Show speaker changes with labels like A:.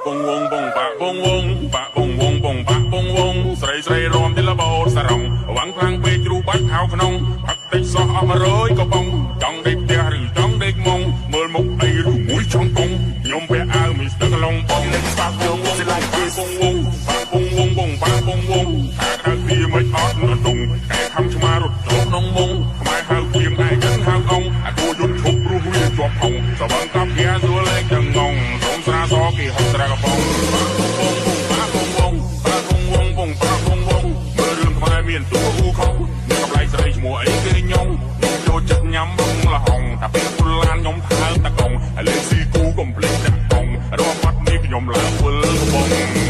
A: bong wong bong ba bong wong ba bong wong bong ba bong wongស្រីស្រីរំទីលបោសរងវាំងខ្លាំងពេកជ្រូបាច់ហៅក្នុងផឹកតិចសោះអស់100ក៏បងចង់ដេកផ្ទះឬចង់ដេកមុងមើលមុខអីឬមួយចង់កងខ្ញុំពាក់អាវមីស្ទឹកឡុងបងបាក់ខ្ញុំសិលាយពីបងវងបាក់បងវងបងបាក់បងវងថាក្រៅពីមិនអត់នដងតែខំឆ្មារត់ចូលក្នុងមុងខ្មែរហៅពីងឯងហៅអងអាគួយន្តឈប់ព្រោះវាជាប់ហងសវងកាប់ជាសួរលេងទាំងងងសូមស្រាសគេហត់ស្រាកបងបាក់បងវងបាក់បងវងបងបាក់បងវងមើលរឿងខ្មែរមានតួអ៊ូខំមានកម្លៃស្រីឈ្មោះអីគេខ្ញុំចូលចិត្តញ៉ាំបងលហងតែពេលពុលឡានខ្ញុំថើតកងឥឡូវស៊ីគូកំភ្លេចដាក់កងរំបាត់នេះខ្ញុំឡើងវិលកំបង